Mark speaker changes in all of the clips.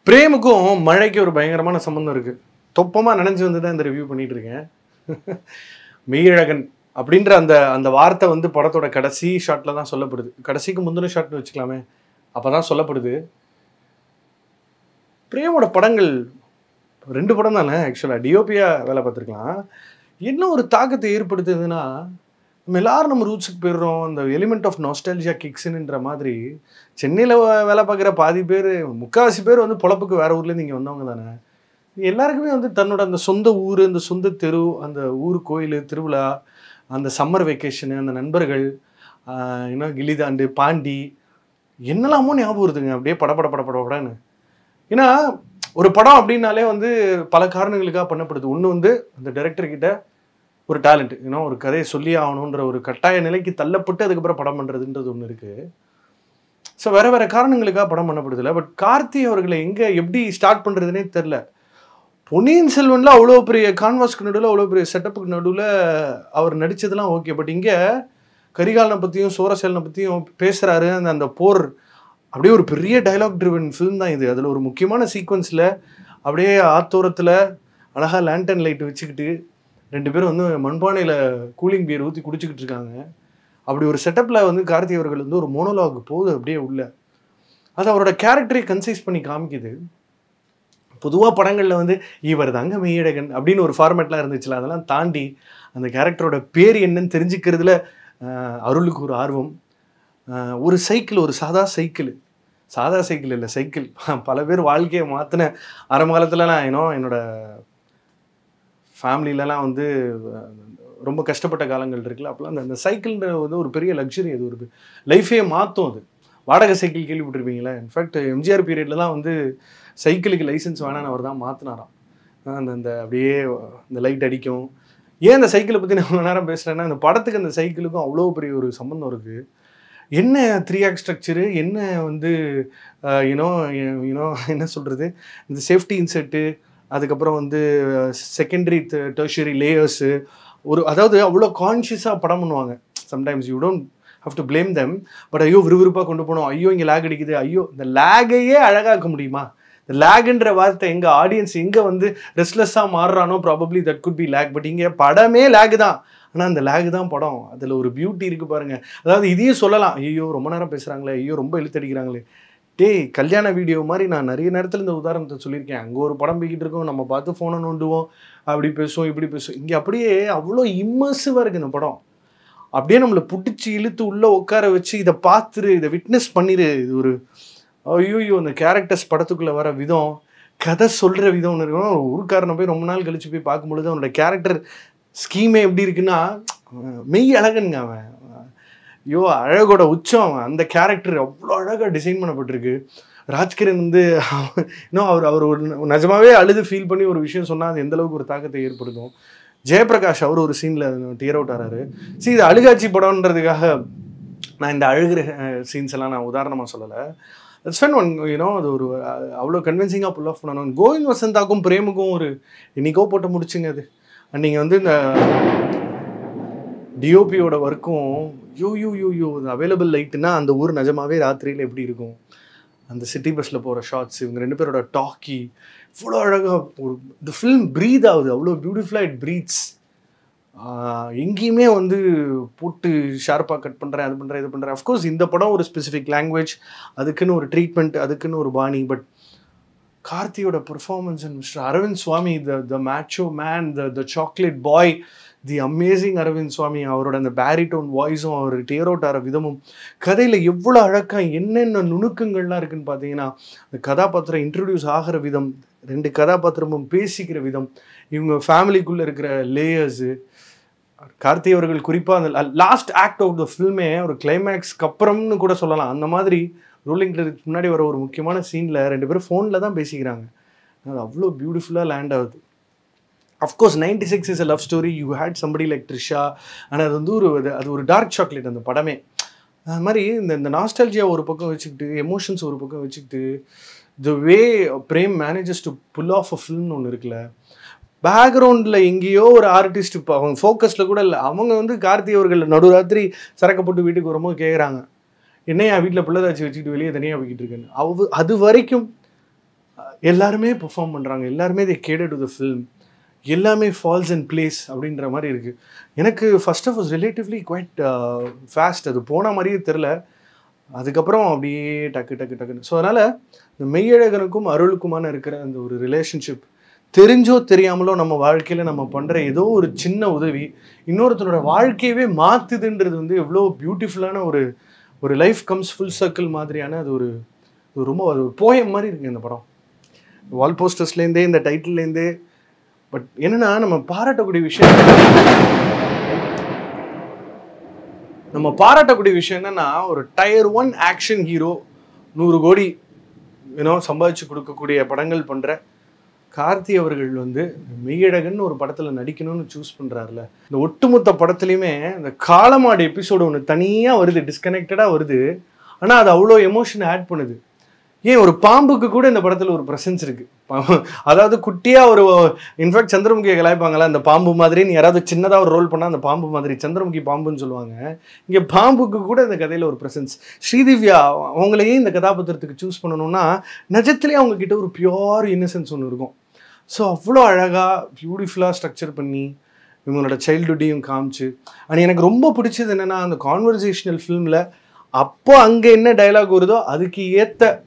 Speaker 1: பிரேமுக்கும் மழைக்கு ஒரு பயங்கரமான சம்பந்தம் இருக்கு. தொப்பமா நினைஞ்சு வந்து தான் இந்த ரிவ்யூ பண்ணிட்டு இருக்கேன். மெய்யழகன் அப்படின்ற அந்த அந்த வார்த்தை வந்து படத்தோட கடைசி ஷாட்ல தான் சொல்லப்படுது. கடைசிக்கு முந்தின ஷாட்னு வச்சுக்கலாமே. அப்பதான் சொல்லப்படுது. பிரேமோட படங்கள் 2 படம் தானே ஆக்சுவலா டிஓபியா வேலை பார்த்துருக்கலாம். என்ன ஒரு தாக்கத்தை ஏற்படுத்துதுன்னா, நம்ம எல்லாரும் நம்ம ரூட்ஸுக்கு போயிடுறோம். அந்த எலிமெண்ட் ஆஃப் நாஸ்டால்ஜியா கிக்ஸ்ன்ற மாதிரி சென்னையில் வேலை பார்க்குற பாதி பேர், முக்கால்வாசி பேர் வந்து பொழப்புக்கு வேற ஊர்லேருந்து இங்கே வந்தவங்க தானே. எல்லாருக்குமே வந்து தன்னோட அந்த சொந்த ஊர், அந்த சொந்த தெரு, அந்த ஊர் கோயில், திருவிழா, அந்த சம்மர் வெக்கேஷனு, அந்த நண்பர்கள், இன்னும் கில்லிதாண்டு, பாண்டி, என்னெல்லாமோ ஞாபகம் வருதுங்க அப்படியே படப்படன்னு. ஏன்னா ஒரு படம் அப்படின்னாலே வந்து பல காரணங்களுக்காக பண்ணப்படுது. ஒன்று வந்து அந்த டைரக்டர்கிட்ட ஒரு டேலண்ட், இன்னும் ஒரு கதையை சொல்லி ஆகணுன்ற ஒரு கட்டாய நிலைக்கு தள்ளப்பட்டு அதுக்கப்புறம் படம் பண்ணுறதுன்றது ஒன்று இருக்குது. ஸோ வேறு வேறு காரணங்களுக்காக படம் பண்ணப்படுதில்ல. பட் கார்த்தி அவர்களை எங்கே எப்படி ஸ்டார்ட் பண்ணுறதுனே தெரில. பொன்னியின் செல்வனில் அவ்வளோ பெரிய கான்வாஸ்க்கு நடுவில், அவ்வளோ பெரிய செட்டப்புக்கு நடுவில் அவர் நடித்ததெல்லாம் ஓகே. பட் இங்கே கரிகாலனை பற்றியும் சோரசேலனை பற்றியும் பேசுகிறாரு. அந்த போர் அப்படியே ஒரு பெரிய டைலாக் ட்ரிவன் ஃபிலிம் தான் இது. அதில் ஒரு முக்கியமான சீக்வன்ஸில் அப்படியே ஆத்தோரத்தில் அழகாக லேண்டன் லைட் வச்சுக்கிட்டு 2 பேரும் வந்து மண்பானையில் கூலிங் பியர் ஊற்றி குடிச்சிக்கிட்டு இருக்காங்க. அப்படி ஒரு செட்டப்பில் வந்து கார்த்தி அவர்கள் வந்து ஒரு மோனோலாக் போகுது அப்படியே உள்ள. அது அவரோட கேரக்டரை கன்சைஸ் பண்ணி காமிக்குது. பொதுவாக படங்களில் வந்து இவர் தாங்க மெய்யழகன் அப்படின்னு ஒரு ஃபார்மேட்லாம் இருந்துச்சுல, அதெல்லாம் தாண்டி அந்த கேரக்டரோட பேர் என்னன்னு தெரிஞ்சுக்கிறதுல அருளுக்கு ஒரு ஆர்வம். ஒரு சைக்கிள், ஒரு சாதா சைக்கிள் இல்லை சைக்கிள், பல பேர் வாழ்க்கையை மாற்றின ஆரம்பகாலத்தில் நான் என்னோட ஃபேமிலியிலலாம் வந்து ரொம்ப கஷ்டப்பட்ட காலங்கள் இருக்குல்ல, அப்போலாம் அந்த சைக்கிள்ன்ற வந்து ஒரு பெரிய லக்ஸரி. அது ஒரு லைஃபே மாற்றும். அது வாடகை சைக்கிள் கேள்விப்பட்டிருப்பீங்களா? இன்ஃபேக்ட் எம்ஜிஆர் பீரியடில் தான் வந்து சைக்கிளுக்கு லைசன்ஸ் வேணான்னு அவர் தான் மாற்றினாராம். அந்த அப்படியே இந்த லைட் அடிக்கும். ஏன் அந்த சைக்கிளை பற்றி நான் இவ்வளோ நேரம் பேசுகிறேன்னா, அந்த படத்துக்கு அந்த சைக்கிளுக்கும் அவ்வளோ பெரிய ஒரு சம்பந்தம் இருக்குது. என்ன 3 ஆக்ட் ஸ்ட்ரக்சரு, என்ன வந்து யூனோ என்ன சொல்கிறது, இந்த சேஃப்டி இன்செட்டு, அதுக்கப்புறம் வந்து செகண்டரி டெர்ஷரி லேயர்ஸு, அதாவது அவ்வளோ கான்ஷியஸாக படம் பண்ணுவாங்க. Sometimes you don't have to blame them. But ஐயோ விறுவிறுப்பாக கொண்டு போனோம், ஐயோ இங்கே லேக் அடிக்குது, ஐயோ இந்த லேகையே அழகாக்க முடியுமா? இந்த லேகுன்ற வார்த்தை எங்கே ஆடியன்ஸ் எங்கே வந்து ரெஸ்ட்லெஸ்ஸாக மாறுறானோ probably that could be lag. But இங்கே படமே லேக் தான். ஆனால் அந்த லேக் தான் படம். அதில் ஒரு பியூட்டி இருக்குது பாருங்கள். அதாவது இதையும் சொல்லலாம், ஐயோ ரொம்ப நேரம் பேசுகிறாங்களே, ஐயோ ரொம்ப இழுத்தடிக்கிறாங்களே. கல்யாண வீடியோ மாதிரி நான் நிறைய நேரத்தில் இந்த உதாரணத்தை சொல்லியிருக்கேன். அங்கே ஒரு படம் போய்கிட்டு இருக்கோம், நம்ம பார்த்து ஃபோனை நோண்டுவோம், அப்படி பேசுவோம் இப்படி பேசுவோம். இங்கே அப்படியே அவ்வளோ இம்மர்சிவாக இருக்குது இந்த படம். அப்படியே நம்மளை பிடிச்சி இழுத்து உள்ளே உட்கார வச்சு இதை பார்த்துரு, இதை விட்னஸ் பண்ணிடு. இது ஒரு ஐயோ அந்த கேரக்டர்ஸ் படத்துக்குள்ளே வர விதம், கதை சொல்கிற விதம் ஒன்று இருக்கணும். ஒரு ஊருக்காரனை போய் ரொம்ப நாள் கழித்து போய் பார்க்கும்பொழுது அவனோட கேரக்டர் ஸ்கீமே எப்படி இருக்குன்னா, மெய் அழகனுங்க அவன். ஐயோ அழகோட உச்சம் அவன். அந்த கேரக்டர் அவ்வளோ அழகாக டிசைன் பண்ணப்பட்டிருக்கு. ராஜ்கிரண் வந்து இன்னும் அவர் ஒரு நிஜமாவே அழுது ஃபீல் பண்ணி ஒரு விஷயம் சொன்னால் அது எந்தளவுக்கு ஒரு தாக்கத்தை ஏற்படுத்தும். ஜெயபிரகாஷ் அவர் ஒரு சீனில் டியர் அவுட் ஆகிறாரு. இது அழுகாட்சி படம்ன்றதுக்காக நான் இந்த அழுகிற சீன்ஸ் எல்லாம் நான் உதாரணமாக சொல்லலை. இட்ஸ் ஃபன் ஒன் அது ஒரு அவ்வளோ கன்வின்சிங்காக புல் ஆஃப் பண்ணணும். கோவிந்த் வசந்தாக்கும் பிரேமுக்கும் ஒரு இன்னைக்கோ போட்டு முடிச்சுங்க அது. நீங்கள் வந்து இந்த டிஓபியோட ஒர்க்கும் யூ அவைலபிள் லைட்டுன்னா அந்த ஊர் நிஜமாவே ராத்திரியில் எப்படி இருக்கும், அந்த சிட்டி பஸ்ஸில் போகிற ஷார்ட்ஸ், இவங்க 2 பேரோட டாக்கி இவ்வளோ அழகாக ஒரு இந்த ஃபில்ம் ப்ரீத் ஆகுது. அவ்வளோ பியூட்டிஃபுல்லாக இட் ப்ரீத்ஸ். எங்கேயுமே வந்து போட்டு ஷார்ப்பாக கட் பண்ணுறேன், அது பண்ணுறேன், இது பண்ணுறேன். அஃப்கோர்ஸ் இந்த படம் ஒரு ஸ்பெசிஃபிக் லாங்குவேஜ், அதுக்குன்னு ஒரு ட்ரீட்மெண்ட், அதுக்குன்னு ஒரு பாணி. பட் கார்த்தியோட performance and mister Arvind Swamy, the macho man, the chocolate boy, the amazing Arvind Swamy, அவரோட அந்த பேரிடோன் வாய்ஸும் அவர் டியர் அவுட் ஆகிற விதமும், கதையில் எவ்வளோ அழகாக என்னென்ன நுணுக்கங்கள்லாம் இருக்குதுன்னு பார்த்தீங்கன்னா, அந்த கதாபாத்திரம் இன்ட்ரடியூஸ் ஆகிற விதம், 2 கதாபாத்திரமும் பேசிக்கிற விதம், இவங்க ஃபேமிலிக்குள்ளே இருக்கிற லேயர்ஸு, கார்த்தி அவர்கள் குறிப்பாக அந்த லாஸ்ட் ஆக்ட் ஆஃப் த ஃபில்மே ஒரு கிளைமேக்ஸ்க்கு அப்புறம்னு கூட சொல்லலாம். அந்த மாதிரி ரோலிங் கிரெடிட்ஸ்க்கு முன்னாடி வர ஒரு முக்கியமான சீனில் 2 பேரும் ஃபோனில் தான் பேசிக்கிறாங்க. அது அவ்வளோ பியூட்டிஃபுல்லாக லேண்ட் ஆகுது. Of course 96 is a love story, you had somebody like Trisha. ஆனால் அது வந்து அது ஒரு டார்க் சாக்லேட் அந்த படமே. அது மாதிரி இந்த நாஸ்டால்ஜியா ஒரு பக்கம் வச்சுக்கிட்டு, எமோஷன்ஸ் ஒரு பக்கம் வச்சுக்கிட்டு, the way Prem manages to pull off a ஃபில்ம்னு ஒன்று இருக்குல்ல. பேக்ரவுண்டில் எங்கேயோ ஒரு ஆர்டிஸ்ட், இப்போ அவங்க ஃபோக்கஸில் கூட இல்லை, அவங்க வந்து கார்த்தி அவர்கள் நடுராத்திரி சரக்கப்பட்டு வீட்டுக்கு வரும்போது கேட்குறாங்க, என்னையா வீட்டில் பிள்ளைதாச்சி வச்சுக்கிட்டு வெளியே தனியாக போய்கிட்டு இருக்கேன்னு. அது வரைக்கும் எல்லாருமே பெர்ஃபார்ம் பண்ணுறாங்க, எல்லாருமே they cater to the film, எல்லாமே ஃபால்ஸ் அண்ட் பிளேஸ் அப்படின்ற மாதிரி இருக்குது. எனக்கு first half was relatively quite fast, அது போன மாதிரியே தெரில. அதுக்கப்புறம் அப்படியே டக்கு டக்கு டக்குன்னு. ஸோ அதனால் இந்த மெய்யழகனுக்கும் அருளுக்குமான இருக்கிற அந்த ஒரு ரிலேஷன்ஷிப் தெரிஞ்சோ தெரியாமலோ நம்ம வாழ்க்கையில் நம்ம பண்ணுற ஏதோ ஒரு சின்ன உதவி இன்னொருத்தனோட வாழ்க்கையவே மாற்றுதுன்றது வந்து எவ்வளோ பியூட்டிஃபுல்லான ஒரு ஒரு லைஃப் கம்ஸ் ஃபுல் சர்க்கிள் மாதிரியான அது ஒரு ரொம்ப அது ஒரு போயம் மாதிரி இருக்குது இந்த படம். வால் போஸ்டர்ஸ்லேருந்தே இந்த டைட்டில்லேருந்தே. பட் என்னென்னா நம்ம பாராட்டக்கூடிய விஷயம் என்னன்னா, ஒரு டயர் 1 ஆக்ஷன் ஹீரோ 100 கோடி சம்பாதிச்சு கொடுக்கக்கூடிய படங்கள் பண்ணுற கார்த்தி அவர்கள் வந்து மெய்யழகன் ஒரு படத்தில் நடிக்கணும்னு சூஸ் பண்ணுறாருல. இந்த ஒட்டுமொத்த படத்துலையுமே இந்த காலமாடு எபிசோடு ஒன்று தனியாக வருது, டிஸ்கனெக்டடாக வருது, ஆனால் அது அவ்வளோ எமோஷன் ஆட் பண்ணுது. ஏன் ஒரு பாம்புக்கு கூட இந்த படத்தில் ஒரு ப்ரெசன்ஸ் இருக்குது. அதாவது குட்டியாக ஒரு இன்ஃபேக்ட் சந்திரமுகியை கலாய்ப்பாங்களா, அந்த பாம்பு மாதிரின்னு யாராவது சின்னதாக ஒரு ரோல் பண்ணால் அந்த பாம்பு மாதிரி சந்திரமுகி பாம்புன்னு சொல்லுவாங்க. இங்கே பாம்புக்கு கூட இந்த கதையில் ஒரு ப்ரெசன்ஸ். ஸ்ரீதிவ்யா அவங்களையே இந்த கதாபாத்திரத்துக்கு சூஸ் பண்ணணும்னா நிஜத்துலேயே அவங்கக்கிட்ட ஒரு பியோர் இன்னசென்ஸ் ஒன்று இருக்கும். ஸோ அவ்வளோ அழகாக பியூட்டிஃபுல்லாக ஸ்ட்ரக்சர் பண்ணி இவங்களோட சைல்டுஹுட்டையும் காமிச்சு. அண்ட் எனக்கு ரொம்ப பிடிச்சது என்னென்னா, அந்த கான்வர்சேஷனல் ஃபிலிமில் அப்போ அங்கே என்ன டைலாக் வருதோ அதுக்கு ஏற்ற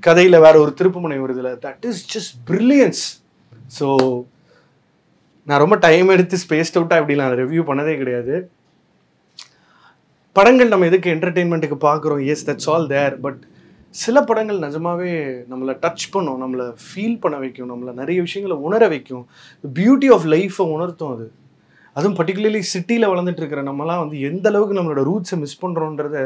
Speaker 1: கதையில் வேற ஒரு திருப்புமுனை வருதுல, that is just brilliance. So நான் ரொம்ப டைம் எடுத்து ஸ்பேஸ்ட் அவுட்டாக இப்படி நான் ரிவ்யூ பண்ணதே கிடையாது. படங்கள் நம்ம எதுக்கு என்டர்டெயின்மெண்ட்டுக்கு பார்க்குறோம், yes that's all there. But சில படங்கள் நிஜமாவே நம்மளை டச் பண்ணும், நம்மளை ஃபீல் பண்ண வைக்கும், நம்மளை நிறைய விஷயங்களை உணர வைக்கும், பியூட்டி ஆஃப் லைஃப்பை உணர்த்தும் அது. அதுவும் பர்டிகுலர்லி சிட்டியில் வளர்ந்துட்டு இருக்கிற நம்மலாம் வந்து எந்த அளவுக்கு நம்மளோட ரூட்ஸை மிஸ் பண்ணுறோன்றத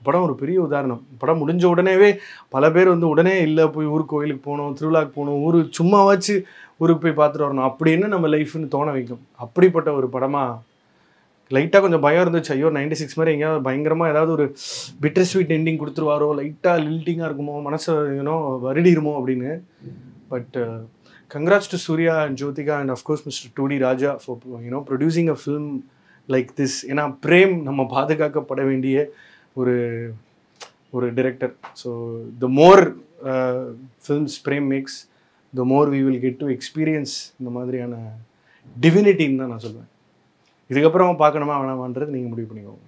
Speaker 1: படம் ஒரு பெரிய உதாரணம். படம் முடிஞ்ச உடனேவே பல பேர் வந்து உடனே இல்லை போய் ஊருக்கு கோயிலுக்கு போகணும், திருவிழாக்கு போகணும், சும்மாவாச்சு ஊருக்கு போய் பார்த்துட்டு வரணும் அப்படின்னு நம்ம லைஃப்னு தோண வைக்கும். அப்படிப்பட்ட ஒரு படமாக லைட்டாக கொஞ்சம் பயம் இருந்துச்சு. ஐயோ 96 மாதிரி எங்கேயாவது பயங்கரமாக ஏதாவது ஒரு பிட்டர் ஸ்வீட் எண்டிங் கொடுத்துருவாரோ, லைட்டாக லில்ட்டிங்காக இருக்குமோ, மனசை வருடிருமோ அப்படின்னு. But congrats to Surya and Jyotika and of course Mr. 2D Raja for producing a film like this. ஏன்னா பிரேம் நம்ம பாதுகாக்கப்பட வேண்டிய ஒரு director. So the more films Prem makes, the more we will get to experience இந்த மாதிரியான divinity ன்னு தான் நான் சொல்லுவேன். இதுக்கப்புறம் பார்க்கணுமா வேணாமான்றது நீங்கள் முடிவு பண்ணிக்கோங்க.